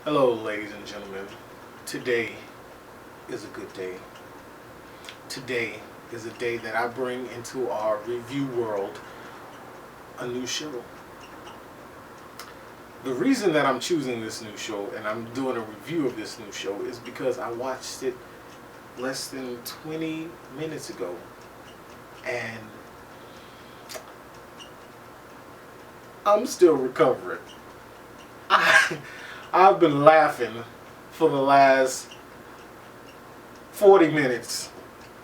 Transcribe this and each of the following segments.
Hello, ladies and gentlemen. Today is a good day. Today is a day that I bring into our review world a new show. The reason that I'm choosing this new show and I'm doing a review of this new show is because I watched it less than 20 minutes ago. And I'm still recovering. I've been laughing for the last 40 minutes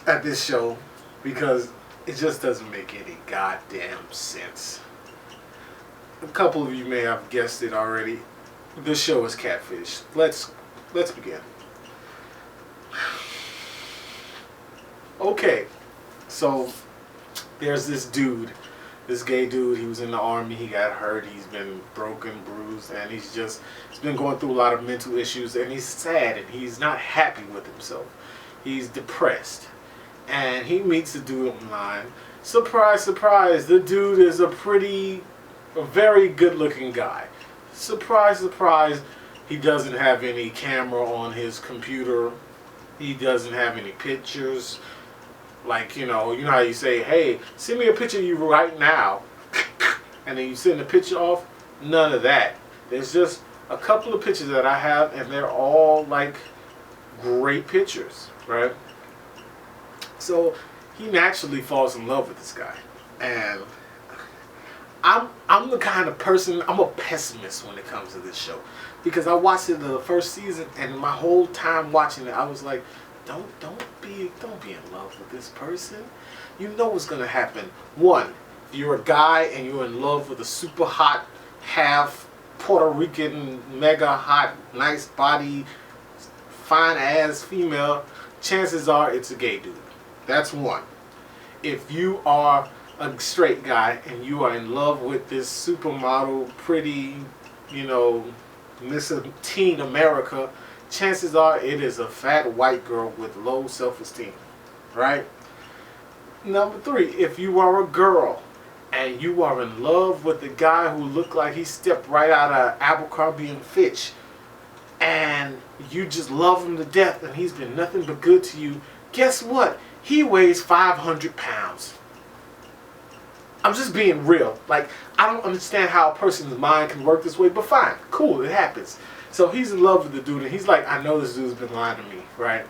at this show because it just doesn't make any goddamn sense. A couple of you may have guessed it already. This show is Catfish. Let's begin. Okay, so there's this dude, this gay dude. He was in the army. He got hurt. He's been broken, bruised, and he's been going through a lot of mental issues. And he's sad, and he's not happy with himself. He's depressed, and he meets a dude online. Surprise, surprise! The dude is a very good-looking guy. Surprise, surprise! He doesn't have any camera on his computer. He doesn't have any pictures. Like, you know how you say, hey, send me a picture of you right now. And then you send the picture off. None of that. There's just a couple of pictures that I have, and they're all, like, great pictures, right? So he naturally falls in love with this guy. And I'm the kind of person, I'm a pessimist when it comes to this show. Because I watched it the first season, and my whole time watching it, I was like, Don't be in love with this person. You know what's gonna happen. One, if you're a guy and you're in love with a super hot, half Puerto Rican, mega hot, nice body, fine ass female, chances are it's a gay dude. That's one. If you are a straight guy and you are in love with this supermodel, pretty, Miss Teen America, chances are it is a fat white girl with low self-esteem, right? Number three, if you are a girl and you are in love with the guy who looked like he stepped right out of Abercrombie and Fitch, and you just love him to death and he's been nothing but good to you, guess what? He weighs 500 pounds. I'm just being real. Like, I don't understand how a person's mind can work this way, but fine, cool, it happens. So he's in love with the dude, and he's like, I know this dude's been lying to me, right?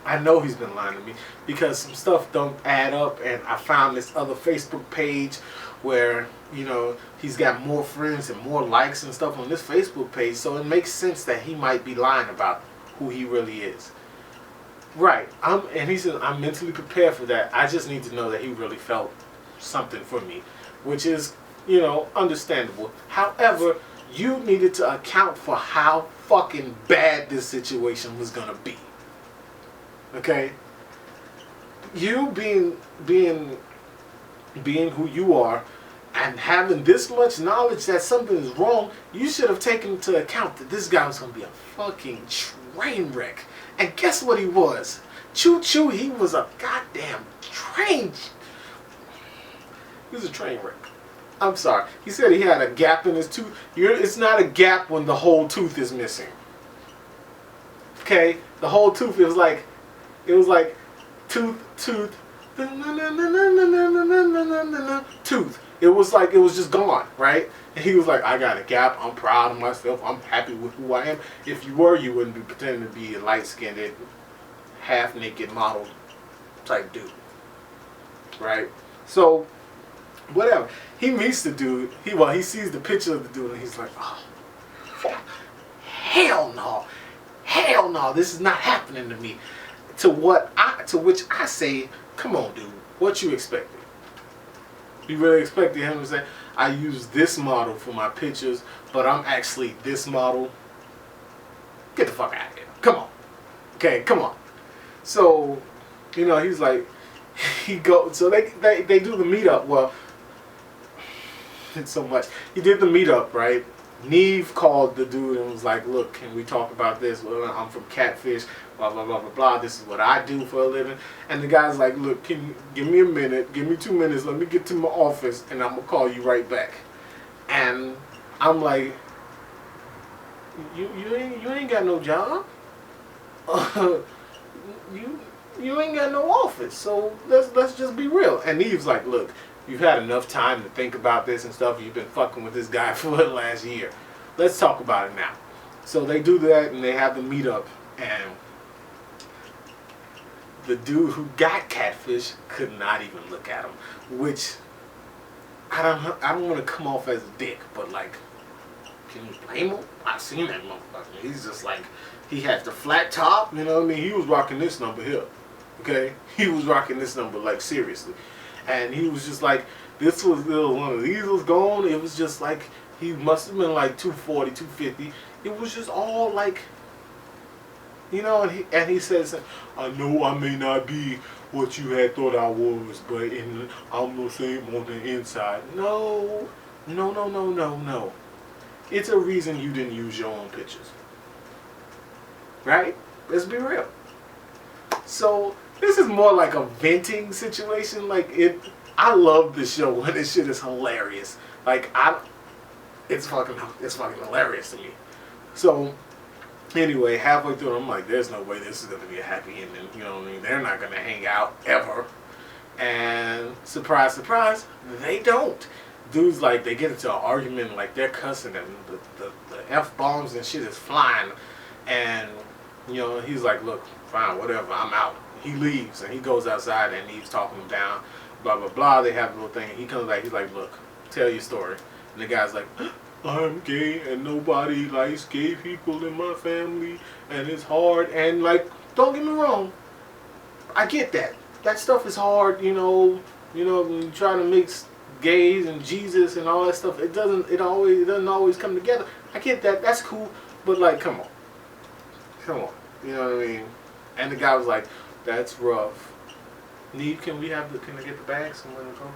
I know he's been lying to me because some stuff don't add up, and I found this other Facebook page where, he's got more friends and more likes and stuff on this Facebook page, so it makes sense that he might be lying about who he really is. Right. And he said, I'm mentally prepared for that. I just need to know that he really felt something for me, which is, understandable. However, you needed to account for how fucking bad this situation was gonna be. Okay? You being who you are and having this much knowledge that something is wrong, you should have taken into account that this guy was gonna be a fucking train wreck. And guess what he was? Choo-choo, he was a goddamn train. He was a train wreck. I'm sorry. He said he had a gap in his tooth. It's not a gap when the whole tooth is missing. Okay? The whole tooth, it was like tooth. Tooth. It was just gone, right? And he was like, I got a gap. I'm proud of myself. I'm happy with who I am. If you were, you wouldn't be pretending to be a light-skinned, half-naked model type dude. Right? So, whatever. He meets the dude. He sees the picture of the dude, and he's like, oh, hell no, this is not happening to me. To which I say, come on, dude, what you expected? You really expected him to say, I use this model for my pictures, but I'm actually this model? Get the fuck out of here. Come on. Okay, come on. So, he's like, so they do the meetup. Well, it's so much. He did the meetup, right? Neve called the dude and was like, look, can we talk about this? Well, I'm from Catfish, blah, blah, blah, blah, blah. This is what I do for a living. And the guy's like, look, can you give me a minute? Give me 2 minutes. Let me get to my office, and I'm going to call you right back. And I'm like, You ain't got no job. you you ain't got no office. So let's just be real. And Eve's like, look, you've had enough time to think about this and stuff. You've been fucking with this guy for the last year. Let's talk about it now. So they do that and they have the meetup, and the dude who got Catfish could not even look at him, which I don't want to come off as a dick, but like, can you blame him? I've seen that motherfucker. He's just like, he had the flat top, you know what I mean? He was rocking this number here, okay? He was rocking this number, like, seriously. And he was just like, this was one of these was gone. It was just like, he must have been like 240, 250. It was just all like, you know, and he says, I know I may not be what you had thought I was, but I'm the same on the inside. No. It's a reason you didn't use your own pictures. Right? Let's be real. So this is more like a venting situation. Like I love this show and this shit is hilarious. Like it's fucking hilarious to me. So anyway, halfway through, I'm like, there's no way this is gonna be a happy ending. You know what I mean? They're not gonna hang out ever. And surprise, surprise, they don't. Dudes, like, they get into an argument, like they're cussing and the F-bombs and shit is flying. And, you know, he's like, look, fine, whatever, I'm out. He leaves and he goes outside and he's talking him down, blah, blah, blah. They have a little thing. He comes back, he's like, look, tell your story. And the guy's like, I'm gay and nobody likes gay people in my family and it's hard. And, like, don't get me wrong, I get that. That stuff is hard, you know, when you try to mix gays and Jesus and all that stuff, it doesn't always come together. I get that, that's cool, but like, come on, you know what I mean? And the guy was like, that's rough. Neve, can I get the bags and let it go?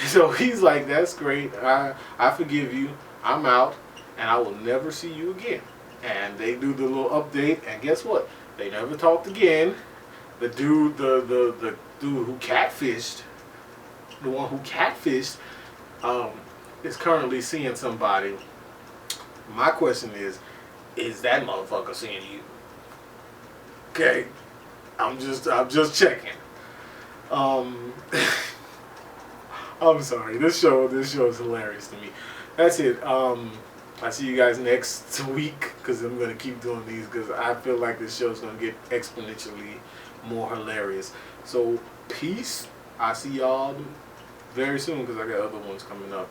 So he's like, that's great, I forgive you, I'm out, and I will never see you again. And they do the little update, and guess what? They never talked again. The dude, the dude who catfished, the one who catfished, is currently seeing somebody. My question is that motherfucker seeing you? Okay, I'm just checking. I'm sorry. This show is hilarious to me. That's it. I see you guys next week because I'm gonna keep doing these because I feel like this show is gonna get exponentially more hilarious. So peace. I see y'all very soon because I got other ones coming up.